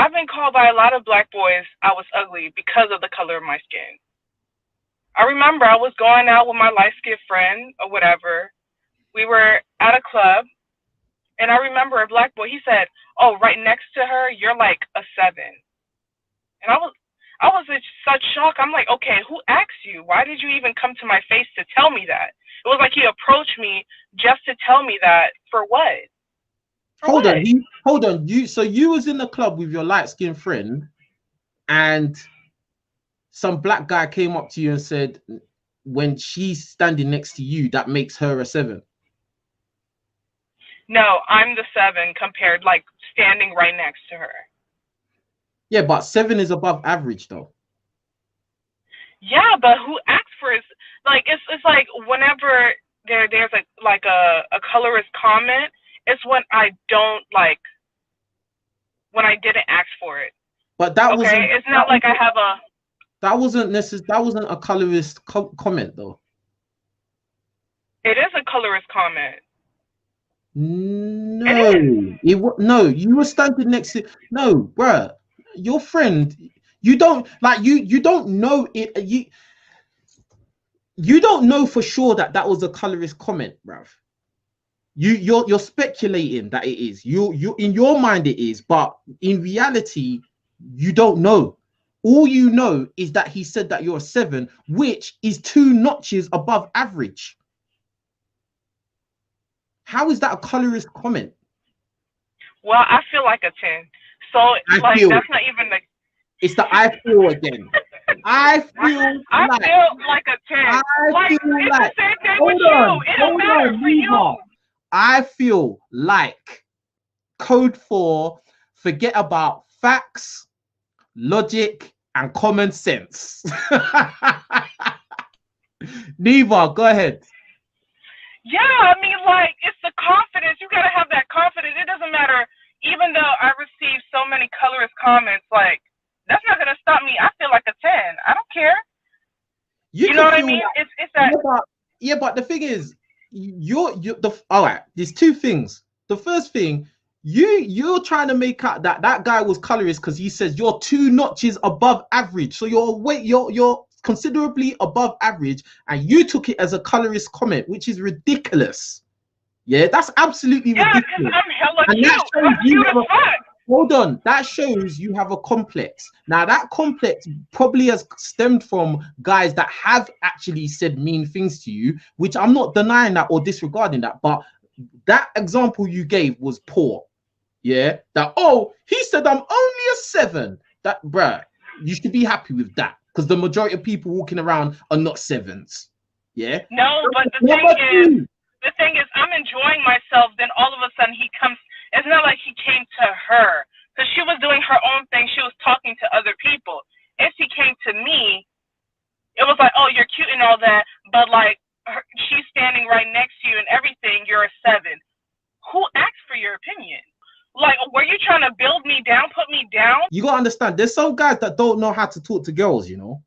I've been called by a lot of black boys I was ugly because of the color of my skin. I remember I was going out with my light-skinned friend or whatever. We were at a club, and I remember a black boy, he said, "Oh, right next to her, you're like a 7." And I was in such shock. I'm like, okay, who asked you? Why did you even come to my face to tell me that? It was like he approached me just to tell me that. For what? Hold on. You was in the club with your light-skinned friend, and some black guy came up to you and said, when she's standing next to you, that makes her a 7. No, I'm the 7 compared, like standing right next to her. Yeah, but 7 is above average though. Yeah, but who asked for it? Like it's like whenever there's a colorist comment, it's when I don't like, when I didn't ask for it. But that okay, it's not like I have a. That wasn't a colorist comment though. It is a colorist comment. No, you were standing next to bruh. Your friend, you don't know it. You don't know for sure that was a colorist comment, bruv. You're speculating that it is. You in your mind it is, but in reality, you don't know. All you know is that he said that you're a 7, which is 2 notches above average. How is that a colorist comment? Well, I feel like a 10. So that's not even the. It's the I feel again. I feel like a 10. It's the same thing with you. It don't matter for you. I feel like code 4, forget about facts, logic, and common sense. Neva, go ahead. Yeah, I mean, like, it's the confidence. You gotta have that confidence. It doesn't matter. Even though I receive so many colorist comments, like, that's not gonna stop me. I feel like a 10. I don't care. You know what I mean? Like, it's that. Yeah, but the thing is, all right. There's 2 things. The first thing, you're trying to make out that guy was colorist because he says you're 2 notches above average. So you're considerably above average, and you took it as a colorist comment, which is ridiculous. Yeah, that's absolutely ridiculous. Yeah, because I'm hella cute. Hold on, that shows you have a complex. Now that complex probably has stemmed from guys that have actually said mean things to you, which I'm not denying that or disregarding that, but that example you gave was poor. Yeah, that, oh, he said I'm only a 7. That, bruh, you should be happy with that, because the majority of people walking around are not 7s. Yeah. No, but the thing is, I'm enjoying myself. Then all of a sudden he comes. It's not like he came to her, because she was doing her own thing. She was talking to other people. If he came to me, it was like, oh, you're cute and all that, but like she's standing right next to you and everything. You're a 7. Who asked for your opinion? Like, were you trying to build me down, put me down? You gotta understand, there's some guys that don't know how to talk to girls, you know.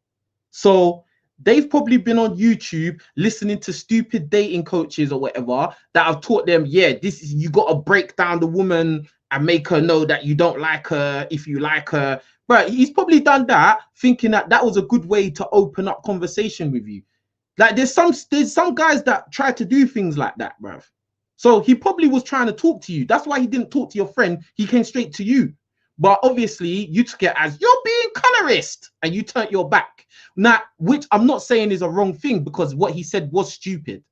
So they've probably been on YouTube listening to stupid dating coaches or whatever that have taught them, yeah, this is, you gotta break down the woman and make her know that you don't like her if you like her. But he's probably done that thinking that that was a good way to open up conversation with you. Like there's some guys that try to do things like that, bruv. So he probably was trying to talk to you. That's why he didn't talk to your friend. He came straight to you. But obviously, you took it as you're being colorist and you turned your back. Now, which I'm not saying is a wrong thing, because what he said was stupid.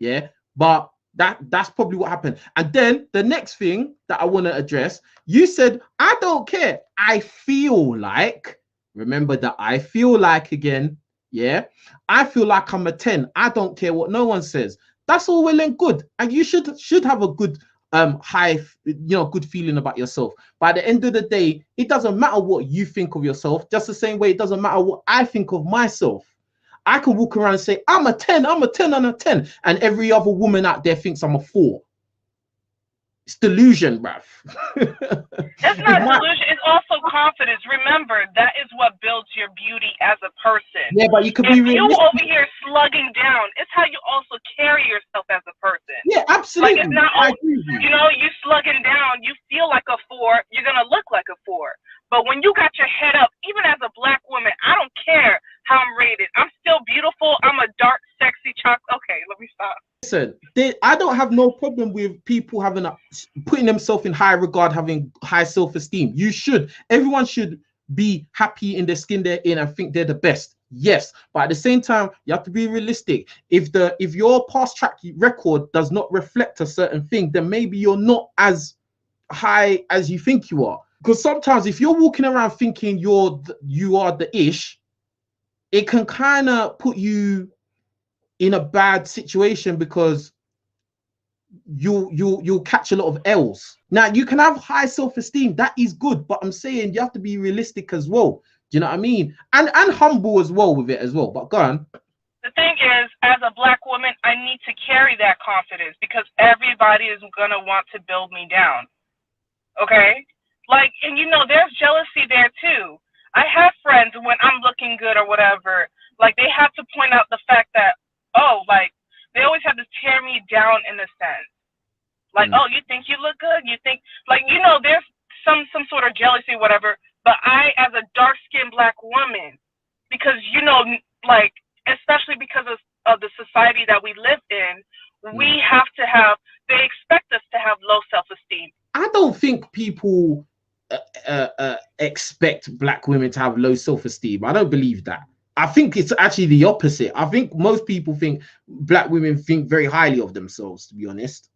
Yeah, but that's probably what happened. And then the next thing that I want to address, you said, I don't care. I feel like, remember that I feel like again. Yeah, I feel like I'm a 10. I don't care what no one says. That's all well and good, and you should have a good high, good feeling about yourself. By the end of the day, it doesn't matter what you think of yourself, just the same way it doesn't matter what I think of myself. I can walk around and say I'm a 10, I'm a 10 and a 10, and every other woman out there thinks I'm a 4. It's delusion, bruv. It's not delusion. It's also confidence. Remember, that is what builds your beauty as a person. Yeah, but you could be realistic. You over here slugging down, it's how you also carry yourself as a person. Yeah, absolutely. Like it's not, you slugging down, you feel like a 4, you're going to look like a 4. But when you got your head up, even as a black woman, I don't care how I'm rated. I'm still beautiful. I'm a dark, sexy chocolate. Okay, let me stop. Listen, I don't have no problem with people having putting themselves in high regard, having high self-esteem. You should. Everyone should be happy in the skin they're in and think they're the best. Yes, but at the same time, you have to be realistic. If your past track record does not reflect a certain thing, then maybe you're not as high as you think you are. Because sometimes if you're walking around thinking you are the ish, it can kind of put you in a bad situation, because you'll catch a lot of L's. Now, you can have high self-esteem, that is good, but I'm saying you have to be realistic as well. Do you know what I mean? And humble as well with it as well. But go on. The thing is, as a black woman, I need to carry that confidence, because everybody is gonna want to build me down. Okay? Like, and you know, there's jealousy there too. I have friends when I'm looking good or whatever, like they have to point out the fact that, oh, like they always have to tear me down in a sense. Like, oh, you think you look good? You think, like, you know, there's some sort of jealousy, whatever. But I, as a dark-skinned black woman, because, you know, like, especially because of the society that we live in, we have to have, they expect us to have low self-esteem. I don't think people expect black women to have low self-esteem. I don't believe that. I think it's actually the opposite. I think most people think black women think very highly of themselves, to be honest.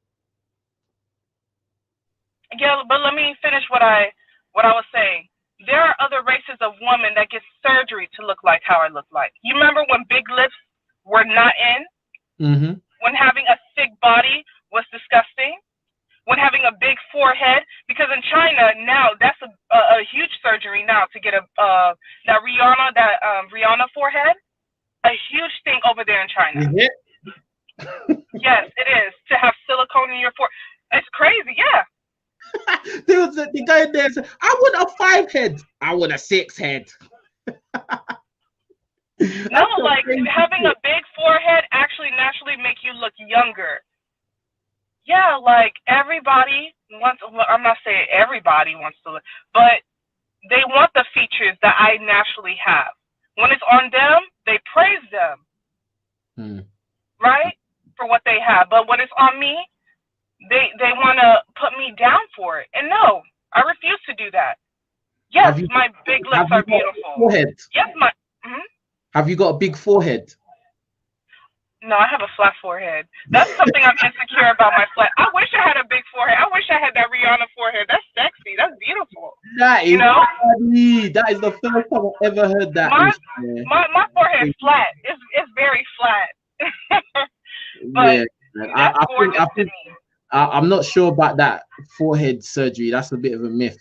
Yeah, but let me finish what I was saying. There are other races of women that get surgery to look like how I look like. You remember when big lips were not in? Mm-hmm. When having a thick body was disgusting? When having a big forehead? Because in China now, that's a huge surgery now to get that Rihanna forehead. A huge thing over there in China. Is it? Yes, it is. To have silicone in your forehead. It's crazy, yeah. There was the guy in there said, I want a 5 head. I want a 6 head. No, like having a big forehead actually naturally make you look younger. Yeah, like everybody wants, well, I'm not saying everybody wants to look, but they want the features that I naturally have. When it's on them, they praise them, right, for what they have. But when it's on me, they want to put me down for it. And no, I refuse to do that. Yes, my big lips are beautiful. Forehead? Yes, my. Have you got a big forehead? No, I have a flat forehead. That's something I'm insecure about, my flat. I wish I had a big forehead. I wish I had that Rihanna forehead. That's sexy. That's beautiful. That is, you know? funny. That is the first time I've ever heard that. My forehead is flat. It's very flat. But yeah, I think I'm not sure about that forehead surgery. That's a bit of a myth.